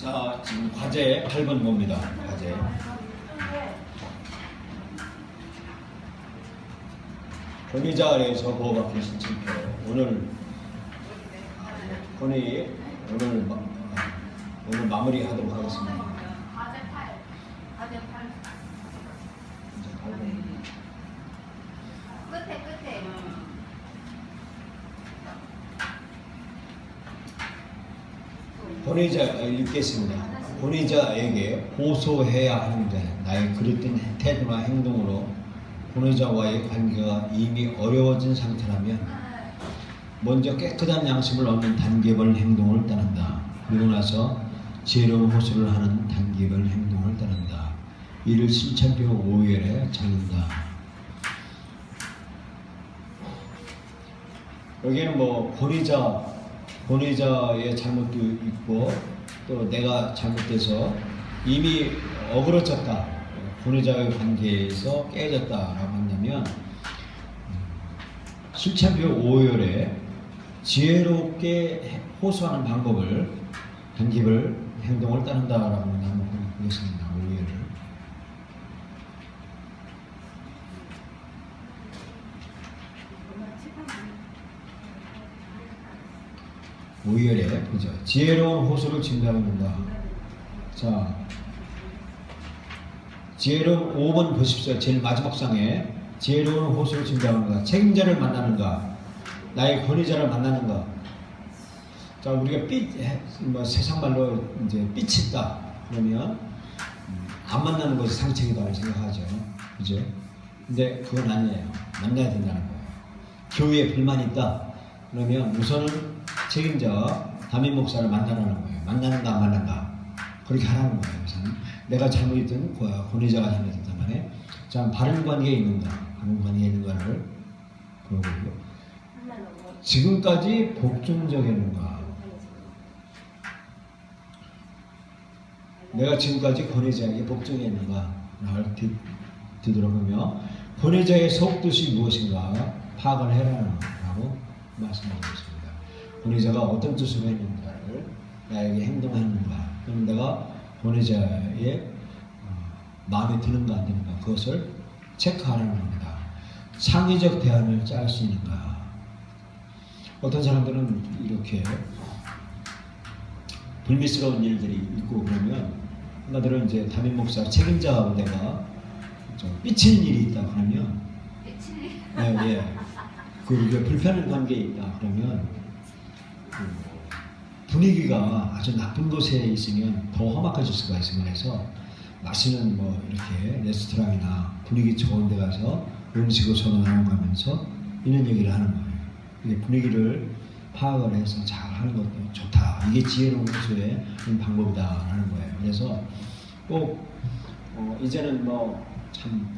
자, 지금 과제 8번 봅니다. 과제. 권위자 아래에서 보호받기 신청표. 오늘 권위 오늘 마무리하도록 하겠습니다. 과제 8. 과제 8. 이제 8번. 끝에. 권위자 읽겠습니다. 권위자에게 호소해야 하는데 나의 그릇된 태도나 행동으로 권위자와의 관계가 이미 어려워진 상태라면 먼저 깨끗한 양심을 얻는 단계별 행동을 따른다. 그리고 나서 지혜로운 호소를 하는 단계별 행동을 따른다. 이를 신천표 5열에 적는다. 여기에는 뭐 권위자의 잘못도 있고 또 내가 잘못돼서 이미 어그러졌다. 권위자의 관계에서 깨졌다라고 한다면 실천표 5열에 지혜롭게 호소하는 방법을 단계별 행동을 따른다라고 한번 보겠습니다. 5열에 보죠. 지혜로운 호소를 증가하는가. 자, 지혜로운 5번 보십시오. 제일 마지막 장에 지혜로운 호소를 증가하는가. 책임자를 만나는가. 나의 권위자를 만나는가. 자, 우리가 세상 말로 이제 삐치 있다. 그러면 안 만나는 것이 상책이라고 생각하죠. 그죠? 근데 그건 아니에요. 만나야 된다는 거예요. 교회에 불만이 있다. 그러면 우선은 책임자 담임 목사를 만나라는 거예요. 만나는가 안 만나는가 그렇게 하라는 거예요. 우선 내가 잘못했든 권위자가 잘못했단 말이에요. 자, 바른 관계에 있는가, 바른 관계에 있는가를 보고 지금까지 복종적이었는가. 내가 지금까지 권위자에게 복종했는가 를 뒤돌아보며 권위자의 속뜻이 무엇인가 파악을 해라라고 말씀하고 있습니다. 권위자가 어떤 뜻으로 했는가를 나에게 행동했는가, 그럼 내가 권위자의 마음에 드는가 안 드는가 그것을 체크하라는 겁니다. 창의적 대안을 짤 수 있는가. 어떤 사람들은 이렇게 불미스러운 일들이 있고 그러면 하나들은 이제 담임 목사 책임자하고 내가 좀 삐치는 일이 있다 그러면 그 불편한 관계에 있다 그러면 분위기가 아주 나쁜 곳에 있으면 더 험악해질 수가 있어요. 그래서 맛있는 뭐 이렇게 레스토랑이나 분위기 좋은 데 가서 음식을 서로 나눠가면서 이런 얘기를 하는 거예요. 이게 분위기를 파악을 해서 잘 하는 것도 좋다. 이게 지혜로운 호소의 방법이다라는 거예요. 그래서 꼭 이제는 뭐 참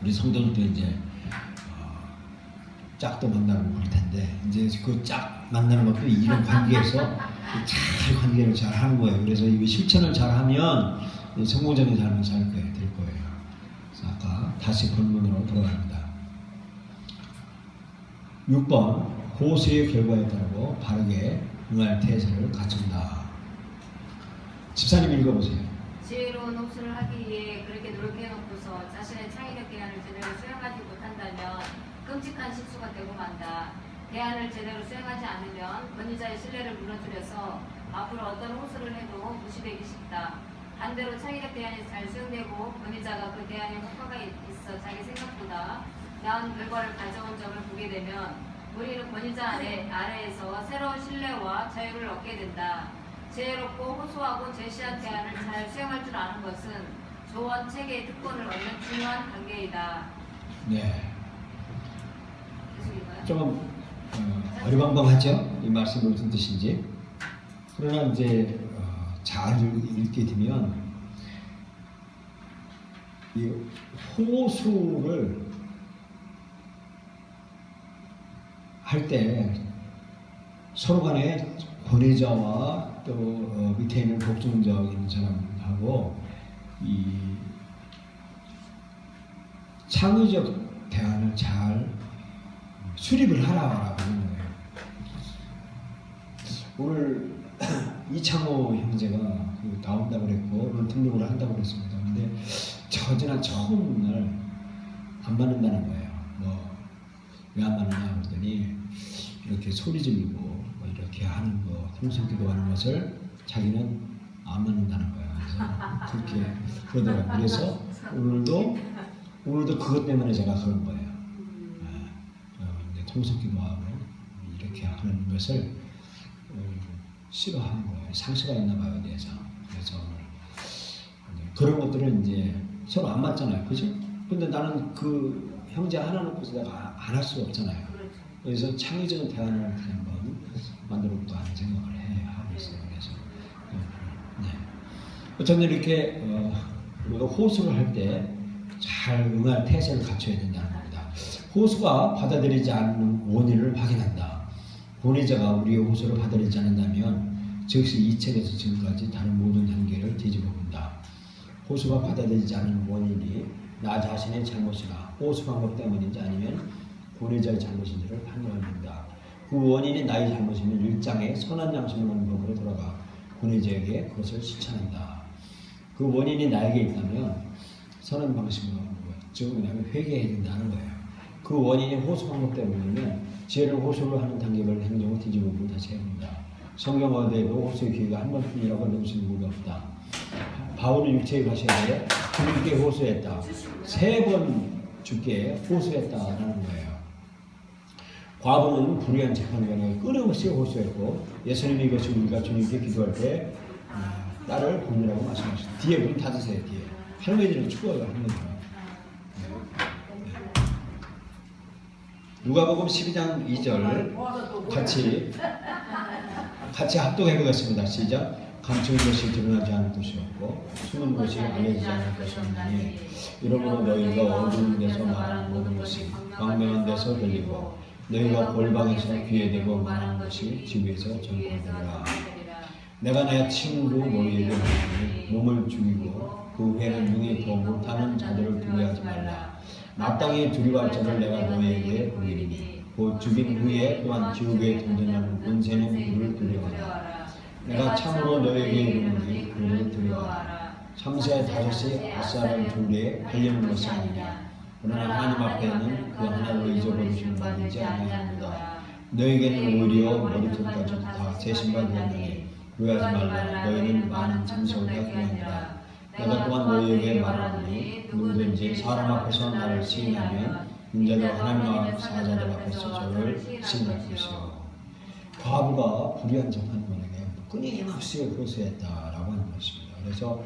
우리 성도들도 이제 짝도 만나고 그럴 텐데 이제 그 짝 만나는 것도 이런 관계에서 잘 관계를 잘 하는 거예요. 그래서 이 실천을 잘 하면 성공적인 삶을 살 거예요. 될 거예요. 그래서 아까 다시 본문으로 돌아갑니다. 6번 호소의 결과에 따르고 바르게 응할 태세를 갖춘다. 집사님 읽어보세요. 지혜로운 호소를 하기 위해 그렇게 노력해놓고서 자신의 창의적 대안을 제대로 수행하지 못한다면 끔찍한 실수가 되고 만다. 대안을 제대로 수행하지 않으면 권위자의 신뢰를 무너뜨려서 앞으로 어떤 호소를 해도 무시되기 쉽다. 반대로 창의적 대안이 잘 수행되고 권위자가 그 대안에 효과가 있어 자기 생각보다 나은 결과를 가져온 점을 보게 되면 우리는 권위자 아래에서 새로운 신뢰와 자유를 얻게 된다. 지혜롭고 호소하고 제시한 대안을 잘 수행할 줄 아는 것은 조언, 체계의 특권을 얻는 중요한 단계이다. 네. 좀 어리광광하죠? 이 말씀이 무슨 뜻인지. 그러나 이제 잘 읽게 되면 이 호소를 할 때 서로 간에 권위자와 또 밑에 있는 복종적인 사람하고 이 창의적 대안을 잘 수립을 하라고 하는 거예요. 오늘 이창호 형제가 나온다고 그랬고 오늘 등록을 한다고 그랬습니다. 근데 저지난 처음 날 안 맞는다는 거예요. 뭐 왜 안 맞느냐 그랬더니 이렇게 소리 지르고 뭐 이렇게 하는 거, 통성기도 하는 것을 자기는 안 맞는다는 거예요. 그래서 그렇게 그러더라고요. 그래서 오늘도 그것 때문에 제가 그런 거예요. 통성기도 하고 이렇게 하는 것을 싫어하는 거예요. 상처가 있나 봐요, 어디에서. 그래서 그런 것들은 이제 서로 안 맞잖아요, 그죠? 근데 나는 그 형제 하나 놓고서 내가 안 할 수 없잖아요. 그래서 창의적인 대안을 한번 만들어볼까 하는 생각을 하고 있어요. 그래서 네. 어쨌든 이렇게 우리가 호소를 할 때 잘 응할 태세를 갖춰야 된다는 겁니다. 호소가 받아들이지 않는 원인을 확인한다. 권위자가 우리의 호소를 받아들이지 않는다면 즉시 이 책에서 지금까지 다른 모든 단계를 뒤집어 본다. 호소가 받아들이지 않는 원인이 나 자신의 잘못이나 호소 방법 때문인지 아니면 권위자의 잘못인지를 판단한다. 그 원인이 나의 잘못이면 1장의 선한 양심을 하는 법으로 돌아가 권위자에게 그것을 실천한다. 그 원인이 나에게 있다면 선한 방식으로 하는 거예요. 즉 그냥 회개해야 된다는 거예요. 그 원인이 호소 방법 때문이면 지혜를 호소를 하는 단계별 행동을 뒤집어보고 다시 해본다. 성경 어디에도 호소의 기회가 한 번뿐이라고 넘치는 법이 없다. 바울은 육체에 가셔야 돼. 주님께 호소했다. 3번 주께 호소했다라는 거예요. 과부는 불의한 재판관에게 끊임없이 호소했고 예수님이 이것이 우리가 주님께 기도할 때 나를 본이라고 말씀하셨다. 뒤에 문 닫으세요. 뒤에. 할머니들은 추워요. 할머니들은. 누가복음 12장 2절 같이 합독해 보겠습니다. 시작. 감추는 것이 드러나지 않을 것이 없고 숨은 것이 알려지지 않을 것이 없나니 이러므로 너희가 어두운 데서 말하는 모든 것이 광명한 데서 들리고 너희가 골방에서 귀에 대고 말하는 것이 집 위에서 전파되리라. 내가 내 친구 너희에게 말하니 몸을 죽이고 그 후에는 능히 더 못하는 자들을 두려워하지 말라. 마땅히 두려워할 자를 내가 너희에게 보이리니 곧 죽인 후에 또한 지옥에 던져나는 권세는 그를 두려워하라. 내가 참으로 너희에게 이르노니 그를 두려워하라. 참새 5이 아싸를 둘에 달리는 것이 아니냐. 그러나 하나님 앞에는 그 하나를 잊어버리시는 분이지 아니하노라. 너희에게는 오히려 머리털까지 다 새 신발 되었나니 후회하지 말라. 너희는 많은 참새보다 귀하니라. 내가 또한 너희에게 말하노니 누구든지 사람 앞에서 나를 시인하면 인자도 하나님과 사자들 앞에서 저를 시인할 것이요. 과부가 불의한 재판관에게 끊임없이 호소했다라고 하는 것입니다. 그래서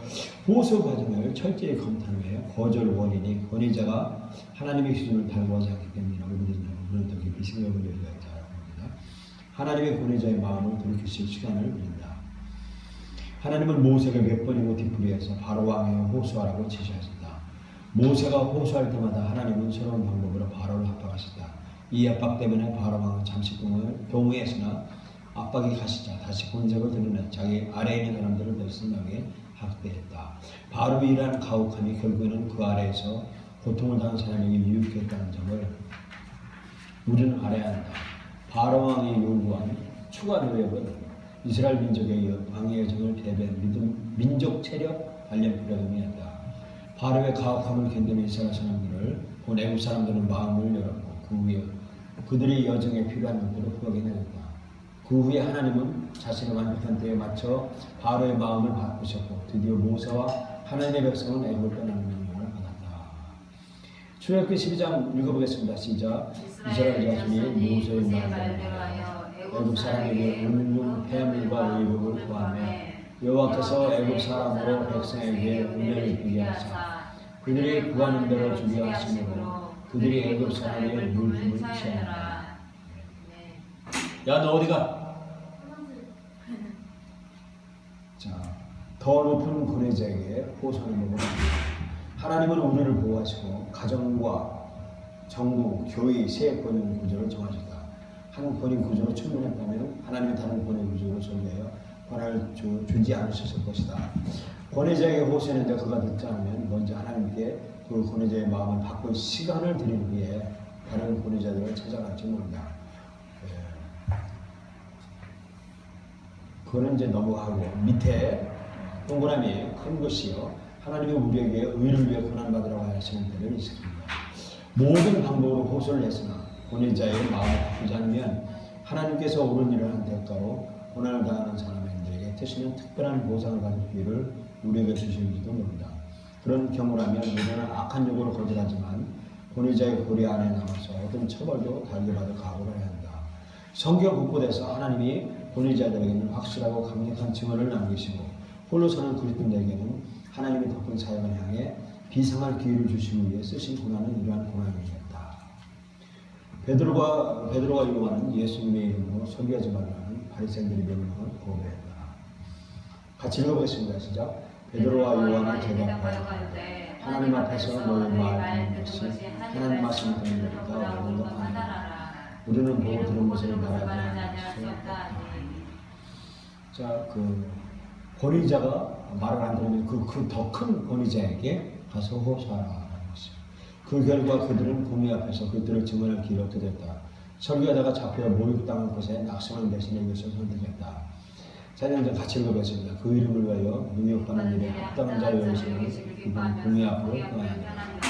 호소 과정을 철저히 검토하는 거예요. 거절 원인이 권위자가 하나님의 기준을 달고하지 않기 때문이라고 그런 더 깊이 생각을 해야 한다고 합니다. 하나님의 권위자의 마음을 돌이키실 시간을 드린다. 하나님은 모세를 몇 번이고 뒤풀이해서 바로 왕에게 호소하라고 지시하셨다. 모세가 호소할 때마다 하나님은 새로운 방법으로 바로를 압박하셨다. 이 압박 때문에 바로 왕은 잠시 동의했으나 압박이 가시자 다시 본색을 드러내 자기 아래에 있는 사람들을 더 심하게 학대했다. 바로 일하는 가혹함이 결국에는 그 아래에서 고통을 당한 사람에게 유익했다는 점을 우리는 알아야 한다. 바로 왕이 요구한 추가 노력은 이스라엘 민족의 왕의 여정을 대변 민족 체력 단련 프로그램이었다. 바로의 가혹함을 견디는 이스라엘 사람들을 본 애국 사람들은 마음을 열었고 그 후에 그들의 여정에 필요한 것들을 구하게 되었다. 그 후에 하나님은 자신의 완벽한 때에 맞춰 바로의 마음을 바꾸셨고 드디어 모세와 하나님의 백성은 애국을 떠나는 명령을 받았다. 출애굽기 12장 읽어보겠습니다. 시작. 이스라엘 자손이 모세의 말을 대하여 애국 사람에게 은중 폐물과 의복을 구하며 여호와께서 애국 사람으로 백성에게 은혜를 비게 하사 그들이 구하는 대로 주게 하시므로 그들이 애국 사람의 물품을 취하니라. 야, 너 어디가? 자, 더 높은 권위자에게 호소하는 법은 하나님은 우리를 보호하시고 가정과 정부, 교회, 세 권위 구조를 정하셨다. 한 권위 구조로 충분했다면 하나님의 다른 권위 구조로 전개하여 권한을 주지 않으셨을 것이다. 권위자에게 호소했는데 그가 듣지 않으면 먼저 하나님께 그 권위자의 마음을 바꿀 시간을 드린 후에 다른 권위자들을 찾아갈지 모른다. 그거는 이제 넘어가고 밑에 동그라미 큰 것이요. 하나님이 우리에게 의를 위해 고난받으라고 하시는 데는 있습니다. 모든 방법으로 호소를 했으나 권위자의 마음을 바꾸지 않으면 하나님께서 옳은 일을 한 대가로 고난을 당하는 사람들에게 대신에 특별한 보상을 받을 기회를 우리에게 주실지도 모른다. 그런 경우라면 우리는 악한 욕으로 거절하지만 권위자의 고리 안에 남아서 어떤 처벌도 달게 받을 각오를 해야 한다. 성경 곳곳에서 하나님이 권위자들에게는 확실하고 강력한 증언을 남기시고 홀로 서는 그리스도인에게는 하나님이 덮은 사역을 향해 비상할 기회를 주시기 위해 쓰신 고난은 이러한 고난이었다. 베드로가 요구하는 예수님의 이름으로 설교하지 말라는 바리새인들의 명령을 거부했다. 같이 읽어보겠습니다. 시작. 베드로와 요한은 대답하여 하나님 앞에서 너희 말 듣는 것이 하나님 말씀을 듣는 것보다 어려운 것 아니라 우리는 보고 들은 것을 말하지 않을 수 없다. 자, 권위자가 말을 안 들으면 그 더 큰 권위자에게 가서 호소하라는 것이죠. 그 결과 그들은 공의 앞에서 그들을 증언할 기회를 얻게 됐다. 설교하다가 잡혀 모욕당한 곳에 낙성한 대신에 이것을 선택했다. 자, 이제 같이 읽어보겠습니다. 그 이름을 위하여 능욕하는 일에 합당한 자를 여기시는 그분 공의 앞으로 떠나야 한다.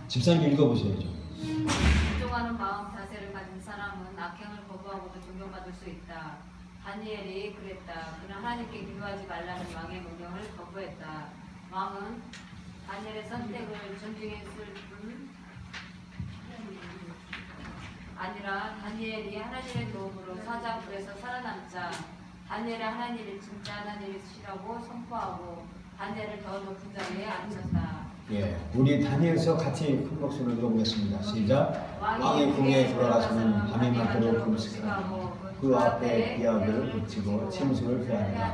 집사님 읽어보셔야죠. 순종하는 마음 자세를 가진 사람은 악행을 거부하고도 존경받을 수 있다. 다니엘이 그랬다. 그는 하나님께 기도하지 말라는 왕의 명령을 거부했다. 왕은 다니엘의 선택을 존중했을 뿐 아니라 다니엘이 하나님의 도움으로 사자굴에서 살아남자 다니엘의 하나님이 진짜 하나님이시라고 선포하고 다니엘을 더 높은 자리에 앉혔다. 예, 우리 다니엘서 같이 큰 목소리로 읽어보겠습니다. 시작. 왕의 궁에 돌아가서는 밤이 많도록 금식하고 그 앞에 비약을 붙이고 침수를 표하니라.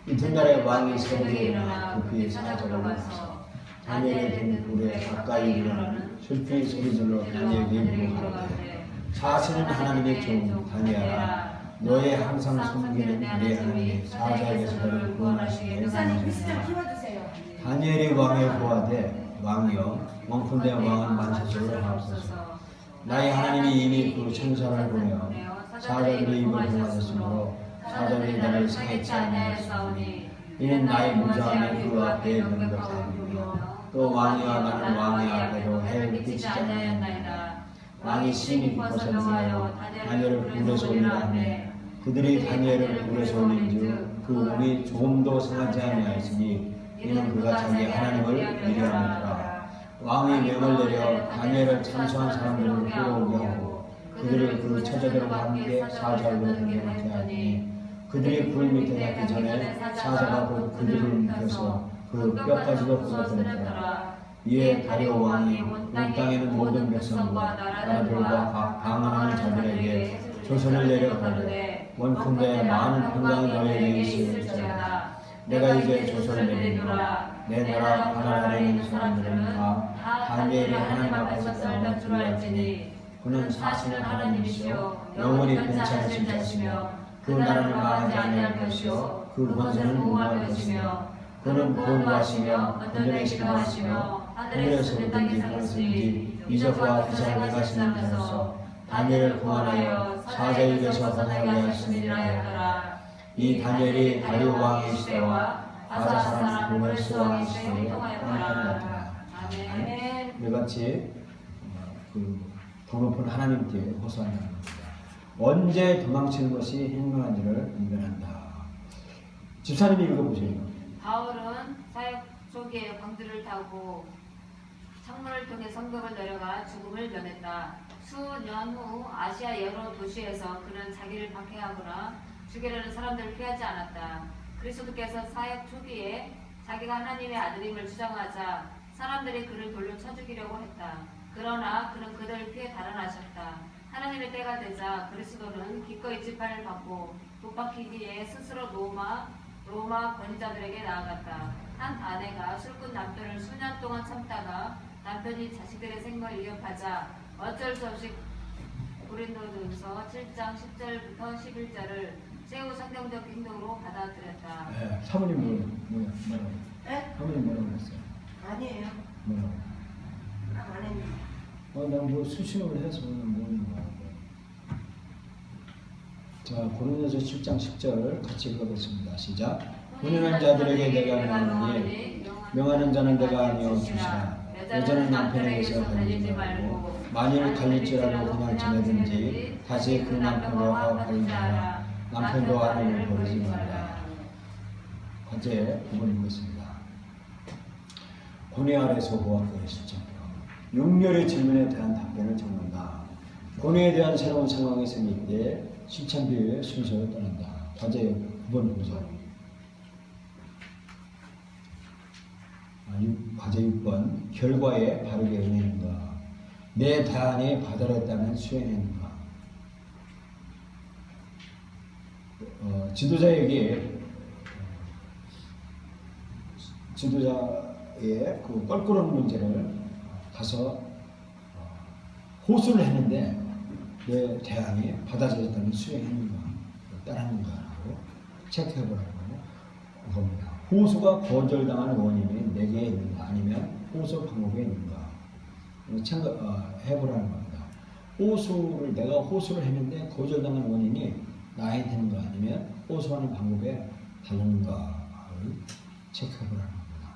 이튿날에 왕이 새벽에 일어나 급히 사자를 불러서 다니엘의 등불에 가까이 이르는 슬피 소리질러 다니엘에게 물어가로되 사실은 하나님의 종 다니엘아 너의 항상 섬기는 네 하나님 사자에게서 너를 구원하시기에 원하시옵소서. 다니엘이 왕에 구하되 왕이여 원컨대 왕은 만세소를 하옵소서. 나의 하나님이 이미 그 천사를 보내어 사자들의 입을 봉하셨으므로 사자들이 나를 상했지 아니하였사오니 이는 나의 무장함에 그 앞에 명백하니며 또 왕이여 나는 왕의 앞에도 해를 끼치지 아니하였나이다. 왕이 심히 기뻐서 능하여 다니엘을 불에서 올리라 하매 그들이 다니엘을 불에서 올린즉 그 몸이 조금도 상하지 아니하였으니 이는 그가 자기 하나님을 위대함이더라. 왕이 명을 내려 다니엘을 참수한 사람들을 끌어오게 하고 그들을 그 처자들과 함께 사자로 던져놓게 하니 그들이 불 밑에 닿기 전에 사자가 곧 그들을 밑에서 그 뼈까지도 부서뜨렸더라. 이에 다리오 왕이 온 땅에는 모든 백성과 나라들과 방언하는 자들에게 조선을 내려 가르되 원컨대 많은 평강이 너희에게 있을지어다. 내가 이제 조선을 내리노라. 내 나라 하늘 아래에 있는 사람들은 다 다니엘이 하나님 앞에서 썰던 줄 알지니 그는 사실은 하나님이시요 영원히 괜찮으실 자시며 그 나라는 망하지 아니할 것이요 그 권세는 무할 것이며 그는 보호하시며 건전하시기도 하시며 하늘에서 땅에 사셨으니 이적과 기사를 행하시는 자로서 다니엘을 구원하여 사자의 입에서 벗어나게 하시니라 하였더라. 이 다니엘이 다리오 왕의 시대와 바사 사람 고멜스 왕의 시대에 통하였더라. 아멘. 이같이 더 높은 하나님께 호소한다는 겁니다. 언제 도망치는 것이 행명한지를 인정한다. 집사님이 읽어보세요. 바울은 사역 초기에 광주를 타고 창문을 통해 성벽을 내려가 죽음을 면했다. 수년 후 아시아 여러 도시에서 그는 자기를 박해하거나 죽이려는 사람들을 피하지 않았다. 그리스도께서 사역 초기에 자기가 하나님의 아들임을 주장하자 사람들이 그를 돌로 쳐 죽이려고 했다. 그러나 그는 그들을 피해 달아나셨다. 하나님의 때가 되자 그리스도는 기꺼이 지판을 받고 독박히기에 스스로 로마 권위자들에게 나아갔다. 한 아내가 술꾼 남편을 수년 동안 참다가 남편이 자식들의 생명을 위협하자 어쩔 수 없이 고린도전서 7장 10절부터 11절을 최후 성경적 행동으로 받아들였다. 네, 사모님 뭐라고? 네? 사모님 뭐라고 했어요? 아니에요. 뭐라고? 안 했는데. 난뭐 수신호를 해서 뭐라고? 자, 고린도서 7장 10절 같이 읽어보겠습니다. 시작. 혼인한 자들에게 내가 명하노니 명하는 자는 내가 아니요 주시라. 여자는 남편에게서 갈리지 말고 만일 갈릴지라도 그냥 지내든지 다시 그 남편과 갈리라. 남편도 아내를 버리지 말라. 과제 9번 읽겠습니다. 고뇌 아래서 보았더니 10장표 육렬의 질문에 대한 답변을 적는다. 고뇌에 대한 새로운 상황이 생길 때 실천비의 순서를 떠난다. 과제 9번 보자. 과제 6번 결과에 바르게 응했는가. 내 대안이 받아들였다면 수행했는가. 지도자의 그 껄끄러운 문제를 가서 호소를 했는데 내 대안이 받아들였다면 수행했는가 따랐는가라고 체크해보라고 봅니다. 호소가 거절당하는 원인이 내게 있는가 아니면 호소 방법에 있는가 해보라는 겁니다. 내가 호소를 했는데 거절당하는 원인이 나에 있는가 아니면 호소하는 방법에 다른가를 체크해보라는 겁니다.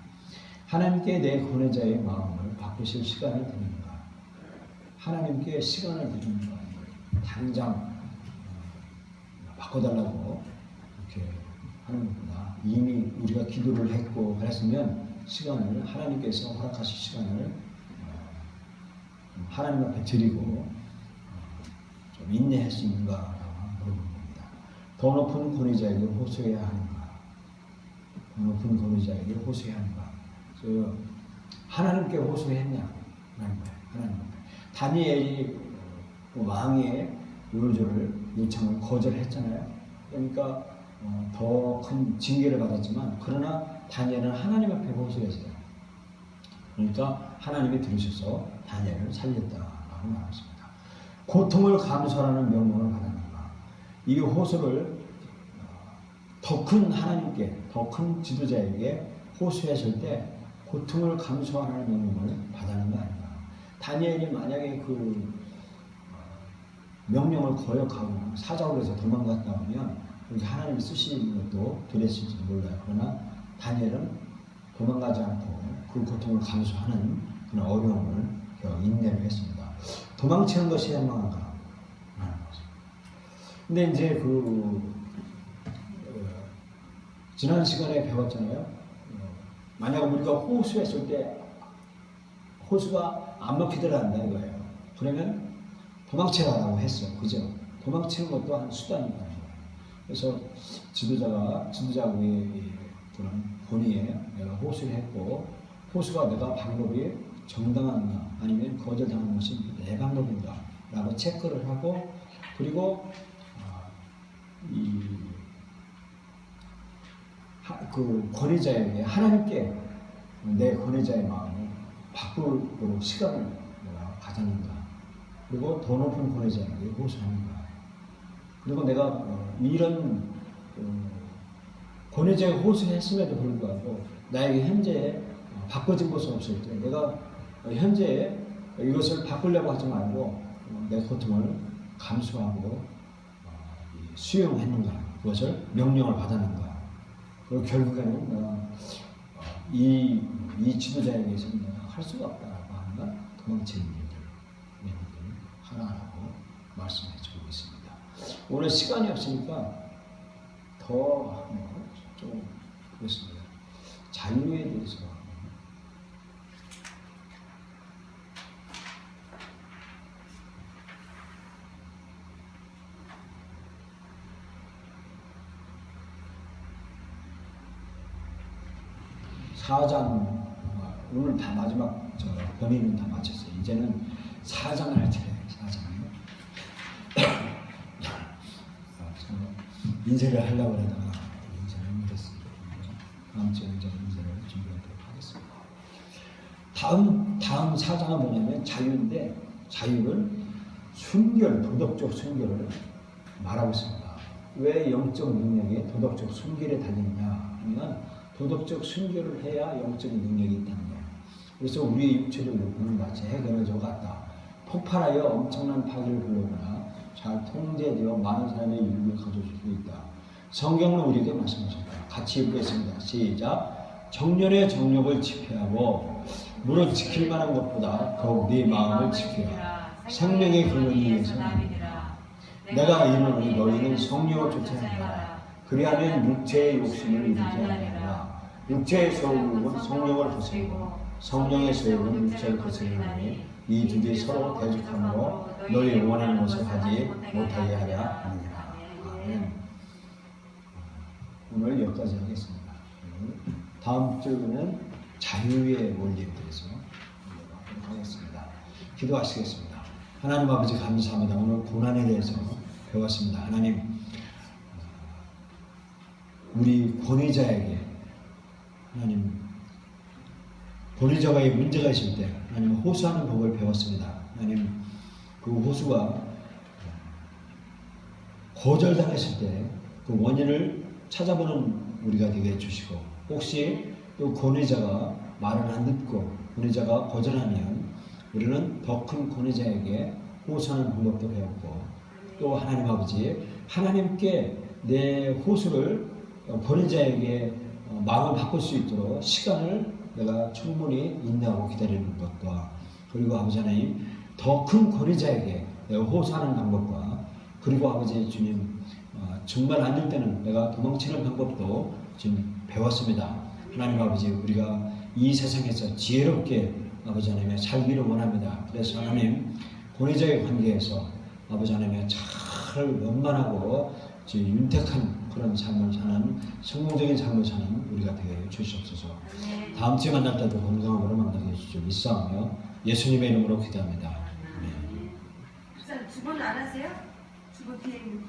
하나님께 내 권해자의 마음을 바꾸실 시간을 드립니다. 하나님께 시간을 드립니다. 당장 바꿔달라고 이렇게 하는 것보다 이미 우리가 기도를 했고 그랬으면 시간을 하나님께서 허락하실 시간을 하나님 앞에 드리고 좀 인내할 수 있는가라고 물어보는 겁니다. 더 높은 권위자에게 호소해야 하는가? 더 높은 권위자에게 호소해야 하는가? 하나님께 호소했냐라는 거예요. 하나님 앞에. 다니엘이 왕의 요청을 거절했잖아요. 그러니까 더 큰 징계를 받았지만 그러나 다니엘은 하나님 앞에 호소했어요. 그러니까 하나님이 들으셔서 다니엘을 살렸다라고 말했습니다. 고통을 감수하라는 명령을 받았는가. 이 호소를 더 큰 하나님께, 더 큰 지도자에게 호소했을 때 고통을 감수하라는 명령을 받았는 거 아닌가. 다니엘이 만약에 그 명령을 거역하고 사자굴에서 해서 도망갔다 하면 그렇게 하나님이 쓰시는 것도 되랬을지도 몰라요. 그러나 다니엘은 도망가지 않고 그 고통을 감수하는 그런 어려움을 인내를 했습니다. 도망치는 것이 현명한가 하는 거죠. 근데 이제 지난 시간에 배웠잖아요. 만약 우리가 호소했을 때 호소가 안 먹히더란다 이거예요. 그러면 도망치라고 했어. 그죠? 도망치는 것도 한 수단이다. 그래서 지도자의 그런 본의에 내가 호소를 했고 호소가 내가 방법이 정당한가 아니면 거절당하는 것이 내 방법인가 라고 체크를 하고 그리고 그 권위자에게 하나님께 내 권위자의 마음을 바꾸도록 시간을 내가 가졌는가 그리고 더 높은 권위자에게 호소하는가 그리고 내가 이런 권위자에게 호소했음에도 불구하고 나에게 현재 바꿔진 것이 없을 때 내가 현재 이것을 바꾸려고 하지 말고 내 고통을 감수하고 수용했는가 그것을 명령을 받았는가 그리고 결국에는 내가 이 지도자에게서 내가 할 수가 없다라고 하는 도망치는 일들 하나라고 말씀해 주고 있습니다. 오늘 시간이 없으니까 더 좀 보겠습니다. 자유에 대해서 사장 오늘 다 마지막 본인은 다 마쳤어요. 이제는 사장을 할 차례예요. 사장을 인쇄를 하려고 하다가 인쇄를 못했습니다. 다음 주에 이제 인쇄를 준비하도록 하겠습니다. 다음 사장은 뭐냐면 자유인데 자유를 도덕적 순결을 말하고 있습니다. 왜 영적 능력이 도덕적 순결에 달리느냐 하면 도덕적 순결을 해야 영적 능력이 있다는 거예요. 그래서 우리의 육체적 욕구는 마치 해결해져 갔다. 폭발하여 엄청난 파괴를 불러오거나 잘 통제되어 많은 사람의 유익을 가져줄 수 있다. 성경은 우리에게 말씀하셨다. 같이 읽겠습니다. 시작. 정렬의 정력을 지켜하고 무릇 지킬 만한 것보다 더욱 네 마음을 지키라. 생명의 근원이 위해서 남이니라. 내가 이르노니 너희는 성령을 쫓아내라. 그리하면 육체의 욕심을 이루지 아니하리라. 육체의 소욕은 성령을 거스르고 성령의 소욕은 육체를 거스르나니 이 둘이 서로 대적하므로 너희 원하는 것을 하지 못하게 하려 하느니라. 아멘. 오늘 여기까지 하겠습니다. 다음 주는 자유의 원리에 대해서 하도록 하겠습니다. 기도하시겠습니다. 하나님 아버지 감사합니다. 오늘 고난에 대해서 배웠습니다. 하나님, 우리 권위자에게 하나님, 권위자가 문제가 있을 때 하나님 호소하는 법을 배웠습니다. 하나님, 그 호소가 거절당했을 때 그 원인을 찾아보는 우리가 되게 해주시고, 혹시 또 권위자가 말을 안 듣고 권위자가 거절하면 우리는 더 큰 권위자에게 호소하는 방법도 배웠고, 또 하나님 아버지, 하나님께 내 호소를 권위자에게 마음을 바꿀 수 있도록 시간을 내가 충분히 인내하고 기다리는 것과, 그리고 아버지 하나님, 더 큰 권위자에게 내가 호소하는 방법과, 그리고 아버지 주님, 정말 안 될 때는 내가 도망치는 방법도 지금 배웠습니다. 하나님 아버지, 우리가 이 세상에서 지혜롭게 아버지 하나님 살기를 원합니다. 그래서 하나님, 권위자의 관계에서 아버지 하나님 잘 원만하고 윤택한 그런 삶을 사는, 성공적인 삶을 사는 우리가 되게 해주시옵소서. 다음 주에 만날 때도 건강으로 만나게 해주시오. 믿사오며 예수님의 이름으로 기도합니다. 주문 안 하세요? 주문 뒤에 있는 거.